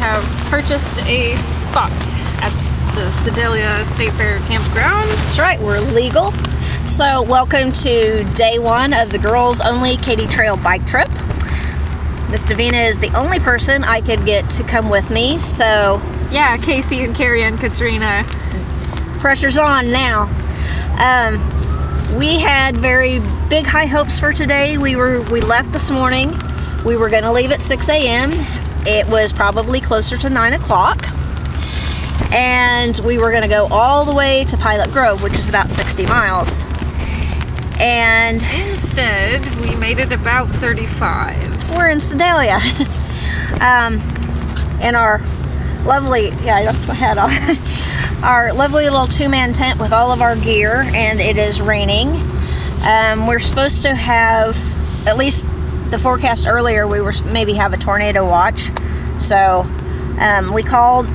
have purchased a spot at the Sedalia State Fair campground. That's right, we're legal. So welcome to day one of the girls only Katy Trail bike trip. Miss Davina is the only person I could get to come with me, so Yeah, Casey and Carrie and Katrina. pressure's on now. We had very big high hopes for today. We left this morning. We were going to leave at 6 a.m. It was probably closer to 9 o'clock. And we were going to go all the way to Pilot Grove, which is about 60 miles. And Instead, we made it about 35. we're in Sedalia. In our lovely, I left my hat on. Our lovely little two-man tent with all of our gear, and it is raining. We're supposed to have, at least the forecast earlier, we were maybe have a tornado watch. So we called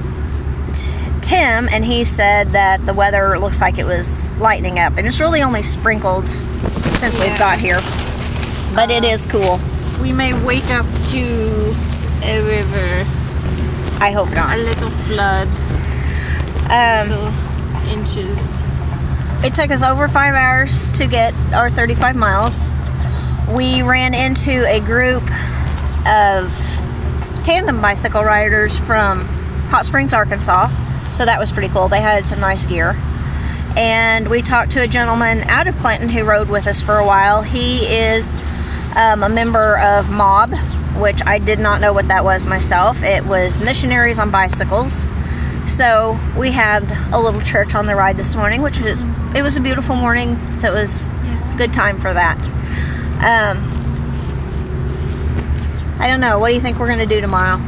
Tim, and he said that the weather looks like it was lightening up, and it's really only sprinkled since we've got here, but it is cool. We may wake up to a river, I hope not. a little flood, little inches. It took us over 5 hours to get our 35 miles. We ran into a group of tandem bicycle riders from Hot Springs, Arkansas, so that was pretty cool. They had some nice gear. And we talked to a gentleman out of Clinton who rode with us for a while. He is a member of MOB, which I did not know what that was myself. It was Missionaries on Bicycles. So we had a little church on the ride this morning, which was, it was a beautiful morning, so it was a good time for that. I don't know, what do you think we're going to do tomorrow?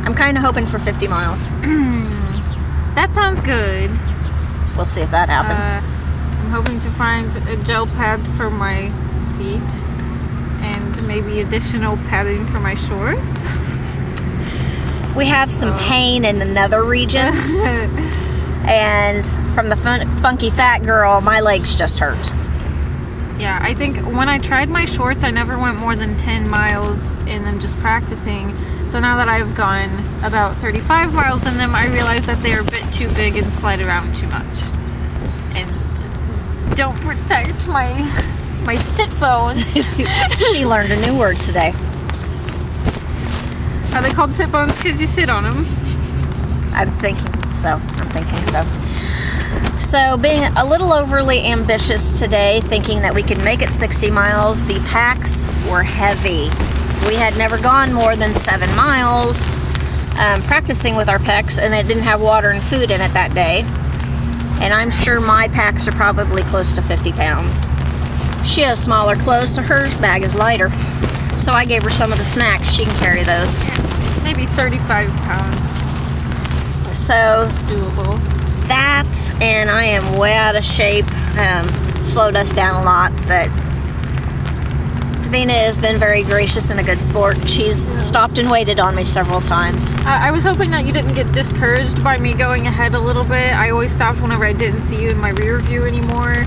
I'm kind of hoping for 50 miles. That sounds good. We'll see if that happens. I'm hoping to find a gel pad for my seat and maybe additional padding for my shorts. We have some pain in the nether regions, and from the funky fat girl, my legs just hurt. Yeah, I think when I tried my shorts, I never went more than 10 miles in them just practicing. So now that I've gone about 35 miles in them, I realize that they're a bit too big and slide around too much. And don't protect my sit bones. She learned a new word today. Are they called sit bones because you sit on them? I'm thinking so. So being a little overly ambitious today, thinking that we could make it 60 miles, the packs were heavy. We had never gone more than 7 miles practicing with our packs, and it didn't have water and food in it that day. And I'm sure my packs are probably close to 50 pounds. She has smaller clothes, so her bag is lighter. So I gave her some of the snacks. She can carry those. Maybe 35 pounds. So Doable. that, and I am way out of shape, slowed us down a lot, but Davina has been very gracious and a good sport. She's stopped and waited on me several times. I was hoping that you didn't get discouraged by me going ahead a little bit. I always stopped whenever I didn't see you in my rear view anymore.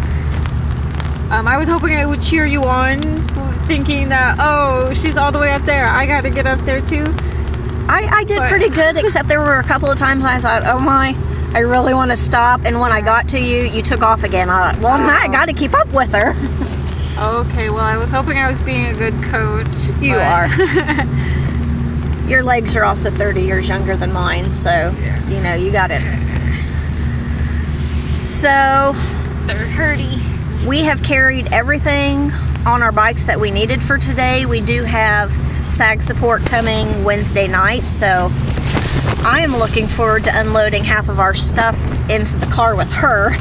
I was hoping I would cheer you on, thinking that, oh, she's all the way up there, I gotta get up there too. I did pretty good, except there were a couple of times I thought, oh my, I really want to stop, and when I got to you, you took off again. I thought, well, I gotta keep up with her. Okay, well, I was hoping I was being a good coach. You are. Your legs are also 30 years younger than mine, so, you know, you got it. So, They're hurty. we have carried everything on our bikes that we needed for today. We do have SAG support coming Wednesday night, so I am looking forward to unloading half of our stuff into the car with her,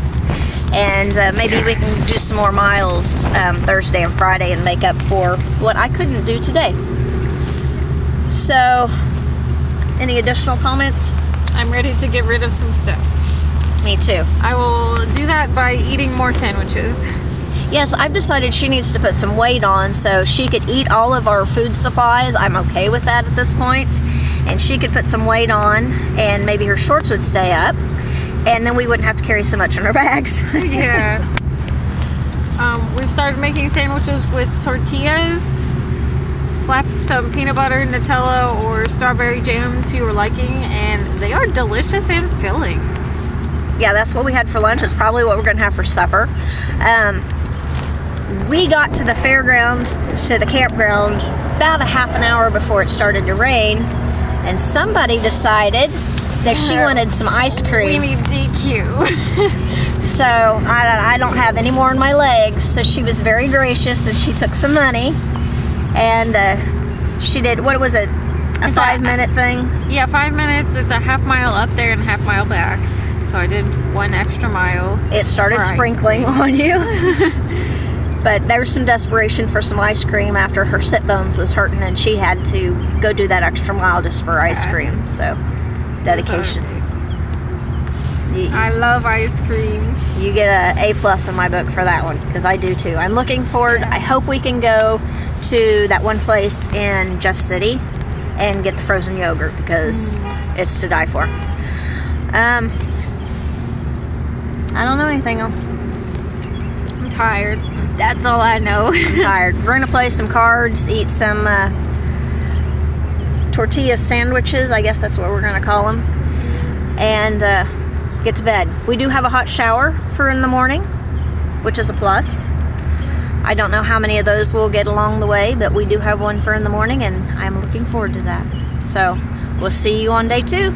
and maybe we can do some more miles Thursday and Friday and make up for what I couldn't do today. So, any additional comments? I'm ready to get rid of some stuff. Me too. I will do that by eating more sandwiches. Yes, I've decided she needs to put some weight on so she could eat all of our food supplies. I'm okay with that at this point. And she could put some weight on, and maybe her shorts would stay up, and then we wouldn't have to carry so much in our bags. Yeah. We've started making sandwiches with tortillas. slap some peanut butter, Nutella, or strawberry jam to your liking, and they are delicious and filling. Yeah, that's what we had for lunch. It's probably what we're going to have for supper. We got to the fairgrounds, to the campground, about a half an hour before it started to rain, and somebody decided that she wanted some ice cream. We need DQ. So I don't have any more in my legs. So she was very gracious, and she took some money, and she did, what was it, a 5-minute thing? Yeah, 5 minutes. It's a half mile up there and a half mile back. So I did 1 extra mile. It started sprinkling on you. But there was some desperation for some ice cream after her sit bones was hurting, and she had to go do that extra mile just for ice cream. So, dedication. I love ice cream. You get a A+ in my book for that one, because I do too. I'm looking forward. I hope we can go to that one place in Jeff City and get the frozen yogurt, because it's to die for. I don't know anything else. I'm tired. That's all I know. I'm tired. We're gonna play some cards, eat some tortilla sandwiches, I guess that's what we're gonna call them, and get to bed. We do have a hot shower for in the morning, which is a plus. I don't know how many of those we'll get along the way, but we do have one for in the morning, and I'm looking forward to that. So we'll see you on day 2.